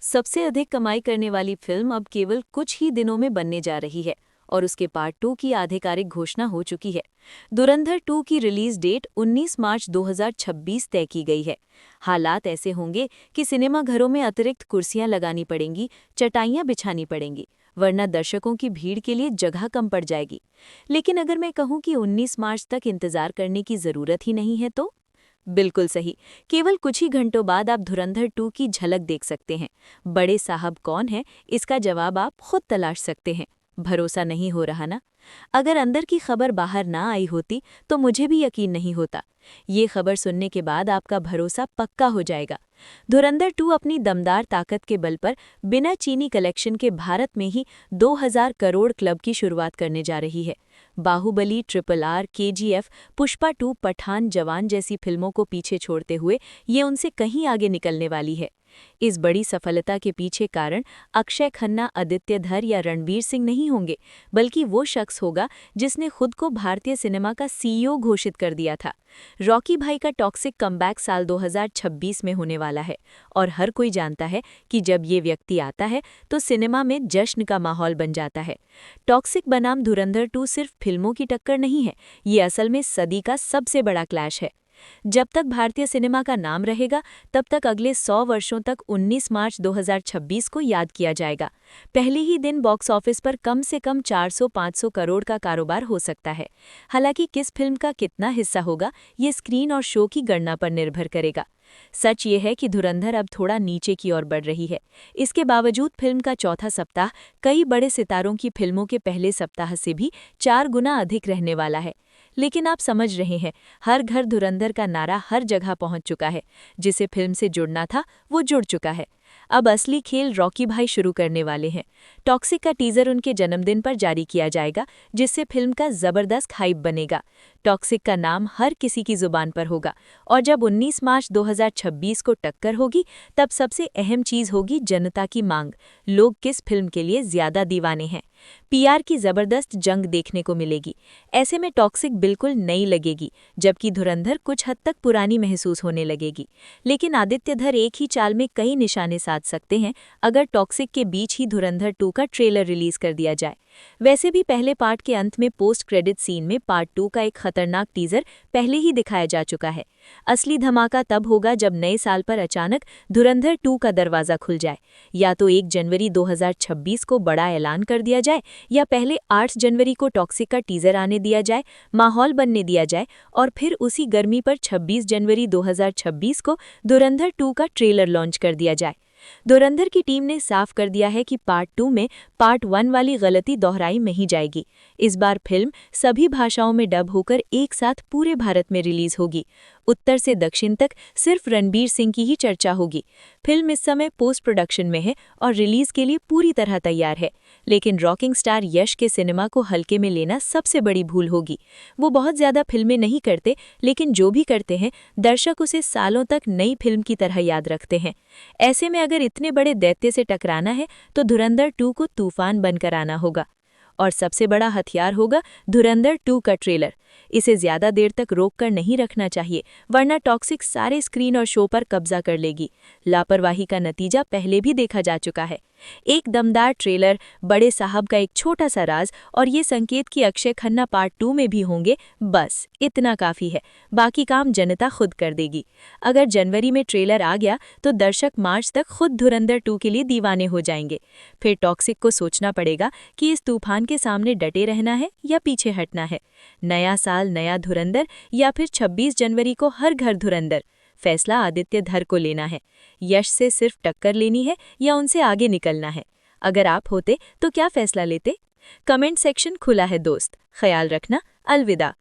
सबसे अधिक कमाई करने वाली फिल्म अब केवल कुछ ही दिनों में बनने जा रही है और उसके पार्ट 2 की आधिकारिक घोषणा हो चुकी है। धुरंधर 2 की रिलीज डेट 19 मार्च 2026 तय की गई है। हालात ऐसे होंगे कि सिनेमाघरों में अतिरिक्त कुर्सियां लगानी पड़ेंगी, चटाइयां बिछानी पड़ेंगी, वरना दर्शकों की भीड़ के लिए जगह कम पड़ जाएगी। लेकिन अगर मैं कहूं कि 19 मार्च तक इंतजार करने की जरूरत ही नहीं है तो बिल्कुल सही। केवल कुछ ही घंटों बाद आप धुरंधर 2 की झलक देख सकते हैं। बड़े साहब कौन है, इसका जवाब आप खुद तलाश सकते हैं। भरोसा नहीं हो रहा ना? अगर अंदर की खबर बाहर ना आई होती तो मुझे भी यकीन नहीं होता। ये खबर सुनने के बाद आपका भरोसा पक्का हो जाएगा। धुरंधर 2 अपनी दमदार ताकत के बल पर बिना चीनी कलेक्शन के भारत में ही 2000 करोड़ क्लब की शुरुआत करने जा रही है। बाहुबली, RRR, KGF, पुष्पा 2, पठान, जवान जैसी फिल्मों को पीछे छोड़ते हुए ये उनसे कहीं आगे निकलने वाली है। इस बड़ी सफलता के पीछे कारण अक्षय खन्ना, आदित्य धर या रणवीर सिंह नहीं होंगे, बल्कि वो शख्स होगा जिसने खुद को भारतीय सिनेमा का CEO घोषित कर दिया था। रॉकी भाई का टॉक्सिक कमबैक साल 2026 में होने वाला है और हर कोई जानता है कि जब ये व्यक्ति आता है तो सिनेमा में जश्न का माहौल बन जाता है। टॉक्सिक बनाम धुरंधर 2 सिर्फ फिल्मों की टक्कर नहीं है, ये असल में सदी का सबसे बड़ा क्लैश है। जब तक भारतीय सिनेमा का नाम रहेगा तब तक अगले 100 वर्षों तक 19 मार्च 2026 को याद किया जाएगा। पहले ही दिन बॉक्स ऑफिस पर कम से कम 400-500 करोड़ का कारोबार हो सकता है। हालांकि किस फिल्म का कितना हिस्सा होगा ये स्क्रीन और शो की गणना पर निर्भर करेगा। सच ये है कि धुरंधर अब थोड़ा नीचे की ओर बढ़ रही है। इसके बावजूद फिल्म का चौथा सप्ताह कई बड़े सितारों की फिल्मों के पहले सप्ताह से भी 4 गुना अधिक रहने वाला है। लेकिन आप समझ रहे हैं, हर घर धुरंधर का नारा हर जगह पहुंच चुका है। जिसे फिल्म से जुड़ना था वो जुड़ चुका है। अब असली खेल रॉकी भाई शुरू करने वाले हैं। टॉक्सिक का टीजर उनके जन्मदिन पर जारी किया जाएगा, जिससे फिल्म का जबरदस्त हाइप बनेगा। टॉक्सिक का नाम हर किसी की जुबान पर होगा और जब 19 मार्च 2026 को टक्कर होगी तब सबसे अहम चीज होगी जनता की मांग। लोग किस फिल्म के लिए ज्यादा दीवाने हैं। PR की जबरदस्त जंग देखने को मिलेगी। ऐसे में टॉक्सिक बिल्कुल नई लगेगी, जबकि धुरंधर कुछ हद तक पुरानी महसूस होने लगेगी। लेकिन आदित्य धर एक ही चाल में कई निशाने साध सकते हैं अगर टॉक्सिक के बीच ही धुरंधर 2 का ट्रेलर रिलीज कर दिया जाए। वैसे भी पहले पार्ट के अंत में पोस्ट क्रेडिट सीन में पार्ट 2 का एक खतरनाक टीजर पहले ही दिखाया जा चुका है। असली धमाका तब होगा जब नए साल पर अचानक धुरंधर 2 का दरवाजा खुल जाए। या तो 1 जनवरी 2026 को बड़ा ऐलान कर दिया जाए या पहले 8 जनवरी को टॉक्सिक का टीजर आने दिया जाए, माहौल बनने दिया जाए और फिर उसी गर्मी पर 26 जनवरी 2026 को धुरंधर 2 का ट्रेलर लॉन्च कर दिया जाए। धुरंधर की टीम ने साफ कर दिया है कि पार्ट 2 में पार्ट 1 वाली गलती दोहराई नहीं जाएगी। इस बार फिल्म सभी भाषाओं में डब होकर एक साथ पूरे भारत में रिलीज होगी। उत्तर से दक्षिण तक सिर्फ रणबीर सिंह की ही चर्चा होगी। फिल्म इस समय पोस्ट प्रोडक्शन में है और रिलीज के लिए पूरी तरह तैयार है। लेकिन रॉकिंग स्टार यश के सिनेमा को हल्के में लेना सबसे बड़ी भूल होगी। वो बहुत ज्यादा फिल्में नहीं करते, लेकिन जो भी करते हैं दर्शक उसे सालों तक नई फिल्म की तरह याद रखते हैं। ऐसे में अगर इतने बड़े दैत्य से टकराना है तो धुरंधर 2 को तूफान बनकर आना होगा। और सबसे बड़ा हथियार होगा धुरंधर 2 का ट्रेलर। इसे ज्यादा देर तक रोक कर नहीं रखना चाहिए, वरना टॉक्सिक सारे स्क्रीन और शो पर कब्जा कर लेगी। लापरवाही का नतीजा पहले भी देखा जा चुका है। एक दमदार ट्रेलर, बड़े साहब का एक छोटा सा राज और ये संकेत कि अक्षय खन्ना पार्ट 2 में भी होंगे, बस इतना काफी है। बाकी काम जनता खुद कर देगी। अगर जनवरी में ट्रेलर आ गया तो दर्शक मार्च तक खुद धुरंधर 2 के लिए दीवाने हो जाएंगे। फिर टॉक्सिक को सोचना पड़ेगा कि इस तूफान के सामने डटे रहना है या पीछे हटना है। नया साल नया धुरंधर या फिर 26 जनवरी को हर घर धुरंधर। फैसला आदित्य धर को लेना है। यश से सिर्फ टक्कर लेनी है या उनसे आगे निकलना है। अगर आप होते तो क्या फैसला लेते? कमेंट सेक्शन खुला है दोस्त। ख्याल रखना। अलविदा।